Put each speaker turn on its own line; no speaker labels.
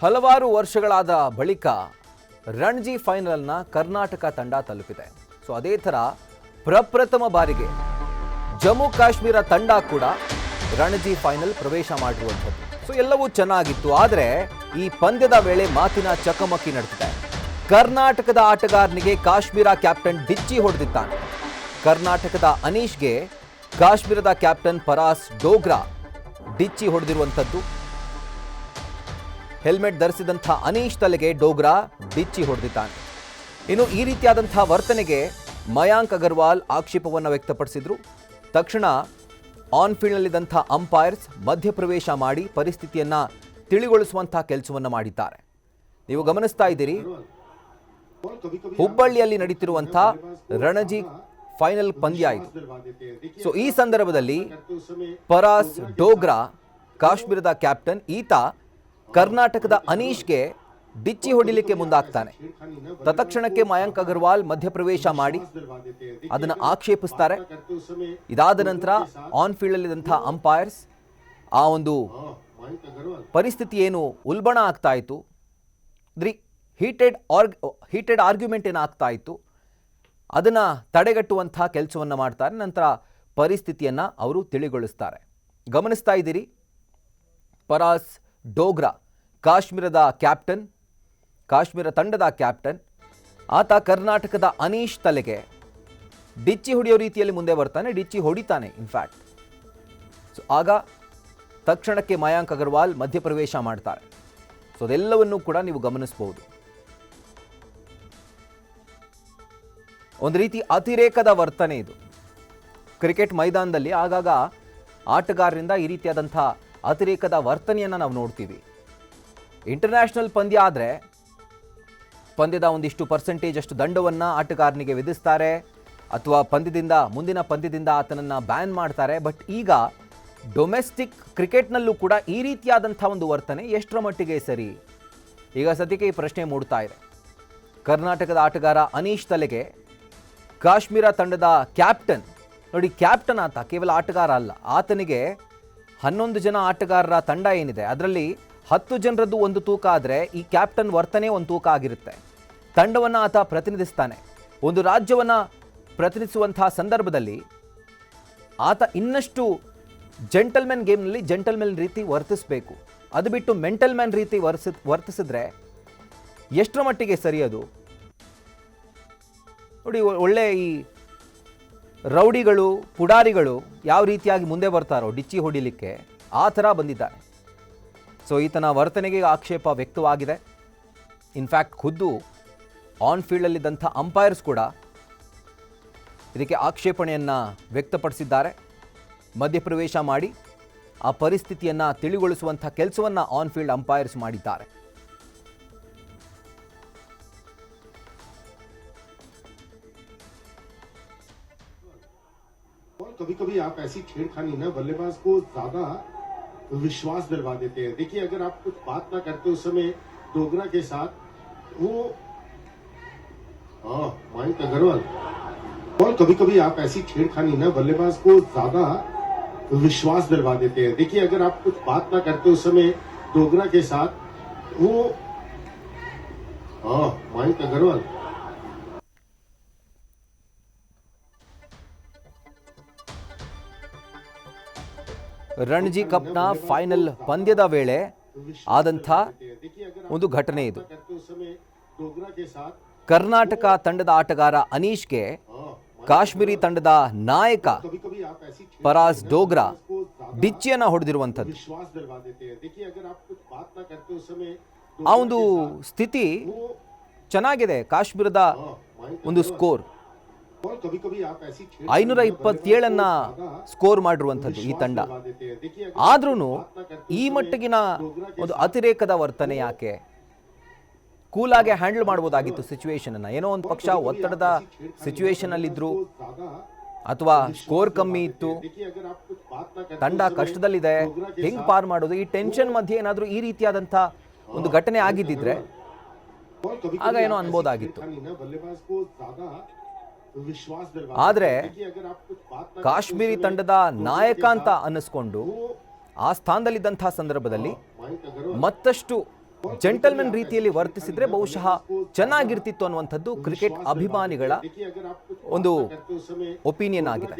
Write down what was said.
ಹಲವಾರು ವರ್ಷಗಳಾದ ಬಳಿಕ ರಣಜಿ ಫೈನಲ್ನ ಕರ್ನಾಟಕ ತಂಡ ತಲುಪಿದೆ. ಸೊ ಅದೇ ಥರ ಪ್ರಪ್ರಥಮ ಬಾರಿಗೆ ಜಮ್ಮು ಕಾಶ್ಮೀರ ತಂಡ ಕೂಡ ರಣಜಿ ಫೈನಲ್ ಪ್ರವೇಶ ಮಾಡಿರುವಂಥದ್ದು. ಸೊ ಎಲ್ಲವೂ ಚೆನ್ನಾಗಿತ್ತು. ಆದರೆ ಈ ಪಂದ್ಯದ ವೇಳೆ ಮಾತಿನ ಚಕಮಕಿ ನಡೆದಿದೆ. ಕರ್ನಾಟಕದ ಆಟಗಾರನಿಗೆ ಕಾಶ್ಮೀರ ಕ್ಯಾಪ್ಟನ್ ಡಿಚ್ಚಿ ಹೊಡೆದಿದ್ದಾನೆ. ಕರ್ನಾಟಕದ ಅನೀಶ್ಗೆ ಕಾಶ್ಮೀರದ ಕ್ಯಾಪ್ಟನ್ ಪರಾಸ್ ಡೋಗ್ರಾ ಡಿಚ್ಚಿ ಹೊಡೆದಿರುವಂಥದ್ದು. ಹೆಲ್ಮೆಟ್ ಧರಿಸಿದಂಥ ಅನೀಶ್ ತಲೆಗೆ ಡೋಗ್ರಾ ಡಿಚ್ಚಿ ಹೊಡೆದಿದ್ದಾನೆ. ಇನ್ನು ಈ ರೀತಿಯಾದಂಥ ವರ್ತನೆಗೆ ಮಯಾಂಕ್ ಅಗರ್ವಾಲ್ ಆಕ್ಷೇಪವನ್ನು ವ್ಯಕ್ತಪಡಿಸಿದ್ರು. ತಕ್ಷಣ ಆನ್ ಫೀಲ್ಡ್ನಲ್ಲಿದ್ದಂಥ ಅಂಪೈರ್ಸ್ ಮಧ್ಯಪ್ರವೇಶ ಮಾಡಿ ಪರಿಸ್ಥಿತಿಯನ್ನ ತಿಳಿಗೊಳಿಸುವಂತಹ ಕೆಲಸವನ್ನು ಮಾಡಿದ್ದಾರೆ. ನೀವು ಗಮನಿಸ್ತಾ ಇದ್ದೀರಿ, ಹುಬ್ಬಳ್ಳಿಯಲ್ಲಿ ನಡೀತಿರುವಂಥ ರಣಜಿ ಫೈನಲ್ ಪಂದ್ಯ ಇದು. ಸೊ ಈ ಸಂದರ್ಭದಲ್ಲಿ ಪರಾಸ್ ಡೋಗ್ರಾ ಕಾಶ್ಮೀರದ ಕ್ಯಾಪ್ಟನ್, ಈತ ಕರ್ನಾಟಕದ ಅನೀಶ್ಗೆ ಡಿಚ್ಚಿ ಹೊಡಿಲಿಕ್ಕೆ ಮುಂದಾಗ್ತಾನೆ. ತತ್ಕ್ಷಣಕ್ಕೆ ಮಯಾಂಕ್ ಅಗರ್ವಾಲ್ ಮಧ್ಯಪ್ರವೇಶ ಮಾಡಿ ಅದನ್ನು ಆಕ್ಷೇಪಿಸ್ತಾರೆ. ಇದಾದ ನಂತರ ಆನ್ ಫೀಲ್ಡ್ ಅಲ್ಲಿದ್ದಂಥ ಅಂಪೈರ್ಸ್ ಆ ಒಂದು ಪರಿಸ್ಥಿತಿ ಏನು ಉಲ್ಬಣ ಆಗ್ತಾ ಇತ್ತು, ಹೀಟೆಡ್ ಆರ್ಗ್ಯುಮೆಂಟ್ ಏನಾಗ್ತಾ ಇತ್ತು, ಅದನ್ನ ತಡೆಗಟ್ಟುವಂಥ ಕೆಲಸವನ್ನು ಮಾಡ್ತಾರೆ. ನಂತರ ಪರಿಸ್ಥಿತಿಯನ್ನ ಅವರು ತಿಳಿಗೊಳಿಸ್ತಾರೆ. ಗಮನಿಸ್ತಾ ಇದ್ದೀರಿ, ಪರಾಸ್ ಡೋಗ್ರಾ ಕಾಶ್ಮೀರದ ಕ್ಯಾಪ್ಟನ್, ಕಾಶ್ಮೀರ ತಂಡದ ಕ್ಯಾಪ್ಟನ್, ಆತ ಕರ್ನಾಟಕದ ಅನೀಶ್ ತಲೆಗೆ ಡಿಚ್ಚಿ ಹೊಡೆಯೋ ರೀತಿಯಲ್ಲಿ ಮುಂದೆ ಬರ್ತಾನೆ, ಡಿಚ್ಚಿ ಹೊಡಿತಾನೆ ಇನ್ಫ್ಯಾಕ್ಟ್. ಸೊ ಆಗ ತಕ್ಷಣಕ್ಕೆ ಮಯಾಂಕ್ ಅಗರ್ವಾಲ್ ಮಧ್ಯಪ್ರವೇಶ ಮಾಡ್ತಾರೆ. ಸೊ ಅದೆಲ್ಲವನ್ನೂ ಕೂಡ ನೀವು ಗಮನಿಸಬಹುದು. ಒಂದು ರೀತಿ ಅತಿರೇಕದ ವರ್ತನೆ ಇದು. ಕ್ರಿಕೆಟ್ ಮೈದಾನದಲ್ಲಿ ಆಗಾಗ ಆಟಗಾರರಿಂದ ಈ ರೀತಿಯಾದಂಥ ಅತಿರೇಕದ ವರ್ತನೆಯನ್ನು ನಾವು ನೋಡ್ತೀವಿ. ಇಂಟರ್ನ್ಯಾಷನಲ್ ಪಂದ್ಯ ಆದರೆ ಪಂದ್ಯದ ಒಂದಿಷ್ಟು ಪರ್ಸೆಂಟೇಜ್ ಅಷ್ಟು ದಂಡವನ್ನು ಆಟಗಾರನಿಗೆ ವಿಧಿಸ್ತಾರೆ, ಅಥವಾ ಮುಂದಿನ ಪಂದ್ಯದಿಂದ ಆತನನ್ನು ಬ್ಯಾನ್ ಮಾಡ್ತಾರೆ. ಬಟ್ ಈಗ ಡೊಮೆಸ್ಟಿಕ್ ಕ್ರಿಕೆಟ್ನಲ್ಲೂ ಕೂಡ ಈ ರೀತಿಯಾದಂಥ ಒಂದು ವರ್ತನೆ ಎಷ್ಟರ ಮಟ್ಟಿಗೆ ಸರಿ? ಈಗ ಸದ್ಯಕ್ಕೆ ಈ ಪ್ರಶ್ನೆ ಮೂಡ್ತಾ ಇದೆ. ಕರ್ನಾಟಕದ ಆಟಗಾರ ಅನೀಶ್ ತಲೆಗೆ ಕಾಶ್ಮೀರ ತಂಡದ ಕ್ಯಾಪ್ಟನ್, ನೋಡಿ ಕ್ಯಾಪ್ಟನ್ ಆತ, ಕೇವಲ ಆಟಗಾರ ಅಲ್ಲ, ಆತನಿಗೆ 11 ಜನ ಆಟಗಾರರ ತಂಡ ಏನಿದೆ ಅದರಲ್ಲಿ 10 ಜನರದ್ದು ಒಂದು ತೂಕ ಆದರೆ ಈ ಕ್ಯಾಪ್ಟನ್ ವರ್ತನೆ ಒಂದು ತೂಕ ಆಗಿರುತ್ತೆ. ತಂಡವನ್ನು ಆತ ಪ್ರತಿನಿಧಿಸ್ತಾನೆ. ಒಂದು ರಾಜ್ಯವನ್ನು ಪ್ರತಿನಿಧಿಸುವಂತಹ ಸಂದರ್ಭದಲ್ಲಿ ಆತ ಇನ್ನಷ್ಟು ಜೆಂಟಲ್ಮೆನ್ ಗೇಮ್ನಲ್ಲಿ ಜೆಂಟಲ್ಮೆನ್ ರೀತಿ ವರ್ತಿಸಬೇಕು. ಅದು ಬಿಟ್ಟು ಮೆಂಟಲ್ ಮ್ಯಾನ್ ರೀತಿ ವರ್ತಿಸಿದ್ರೆ ಎಷ್ಟರ ಮಟ್ಟಿಗೆ ಸರಿ ಅದು? ನೋಡಿ, ಒಳ್ಳೆ ಈ ರೌಡಿಗಳು, ಪುಡಾರಿಗಳು ಯಾವ ರೀತಿಯಾಗಿ ಮುಂದೆ ಬರ್ತಾರೋ ಡಿಚ್ಚಿ ಹೊಡಿಲಿಕ್ಕೆ, ಆ ಥರ ಬಂದಿದ್ದಾನೆ. ಸೊ ಈತನ ವರ್ತನೆಗೆ ಆಕ್ಷೇಪ ವ್ಯಕ್ತವಾಗಿದೆ. ಇನ್ಫ್ಯಾಕ್ಟ್ ಖುದ್ದು ಆನ್ ಫೀಲ್ಡಲ್ಲಿದ್ದಂಥ ಅಂಪೈರ್ಸ್ ಕೂಡ ಇದಕ್ಕೆ ಆಕ್ಷೇಪಣೆಯನ್ನು ವ್ಯಕ್ತಪಡಿಸಿದ್ದಾರೆ. ಮಧ್ಯಪ್ರವೇಶ ಮಾಡಿ ಆ ಪರಿಸ್ಥಿತಿಯನ್ನು ತಿಳಿಗೊಳಿಸುವಂಥ ಕೆಲಸವನ್ನು ಆನ್ ಫೀಲ್ಡ್ ಅಂಪೈರ್ಸ್ ಮಾಡಿದ್ದಾರೆ.
कभी कभी आप ऐसी छेड़खानी ना बल्लेबाज को ज्यादा विश्वास दिलवा देते हैं. देखिए, अगर आप कुछ बात ना करते उस समय डोगरा के साथ, वो मयंक अग्रवाल, और कभी कभी आप ऐसी छेड़खानी ना बल्लेबाज को ज्यादा विश्वास दिलवा देते हैं. देखिए, अगर आप कुछ बात ना करते उस समय डोगरा के साथ, वो मयंक अग्रवाल.
ರಣಜಿ ಕಪ್ನ ಫೈನಲ್ ಪಂದ್ಯದ ವೇಳೆ ಆದಂಥ ಒಂದು ಘಟನೆ ಇದು. ಕರ್ನಾಟಕ ತಂಡದ ಆಟಗಾರ ಅನೀಶ್ಗೆ ಕಾಶ್ಮೀರಿ ತಂಡದ ನಾಯಕ ಪರಾಸ್ ಡೋಗ್ರಾ ಡಿಚ್ಚಿಯನ್ನು ಹೊಡೆದಿರುವಂಥದ್ದು. ಆ ಒಂದು ಸ್ಥಿತಿ ಚೆನ್ನಾಗಿದೆ. ಕಾಶ್ಮೀರದ ಒಂದು ಸ್ಕೋರ್ 527 ಸ್ಕೋರ್ ಮಾಡಿರುವಂಥದ್ದು ಈ ತಂಡ. ಆದ್ರೂ ಈ ಮಟ್ಟಿಗಿನ ಒಂದು ಅತಿರೇಕದ ವರ್ತನೆ ಯಾಕೆ? ಕೂಲಾಗಿ ಹ್ಯಾಂಡಲ್ ಮಾಡ್ಬೋದಾಗಿತ್ತು ಸಿಚುವೇಶನ್ ಅನ್ನ. ಏನೋ ಒಂದು ಪಕ್ಷ ಒತ್ತಡದ ಸಿಚುವೇಶನ್ ಅಲ್ಲಿದ್ರು, ಅಥವಾ ಸ್ಕೋರ್ ಕಮ್ಮಿ ಇತ್ತು, ತಂಡ ಕಷ್ಟದಲ್ಲಿದೆ, ಹೆಂಗ್ ಪಾರ್ ಮಾಡೋದು, ಈ ಟೆನ್ಷನ್ ಮಧ್ಯೆ ಏನಾದರೂ ಈ ರೀತಿಯಾದಂಥ ಒಂದು ಘಟನೆ ಆಗಿದ್ದಿದ್ರೆ ಆಗ ಏನೋ ಅನ್ಬೋದಾಗಿತ್ತು. ಆದರೆ ಕಾಶ್ಮೀರಿ ತಂಡದ ನಾಯಕ ಅಂತ ಅನ್ನಿಸ್ಕೊಂಡು ಆ ಸ್ಥಾನದಲ್ಲಿದ್ದಂಥ ಸಂದರ್ಭದಲ್ಲಿ ಮತ್ತಷ್ಟು ಜೆಂಟಲ್ಮನ್ ರೀತಿಯಲ್ಲಿ ವರ್ತಿಸಿದ್ರೆ ಬಹುಶಃ ಚೆನ್ನಾಗಿರ್ತಿತ್ತು ಅನ್ನುವಂಥದ್ದು ಕ್ರಿಕೆಟ್ ಅಭಿಮಾನಿಗಳ ಒಂದು ಒಪಿನಿಯನ್ ಆಗಿದೆ.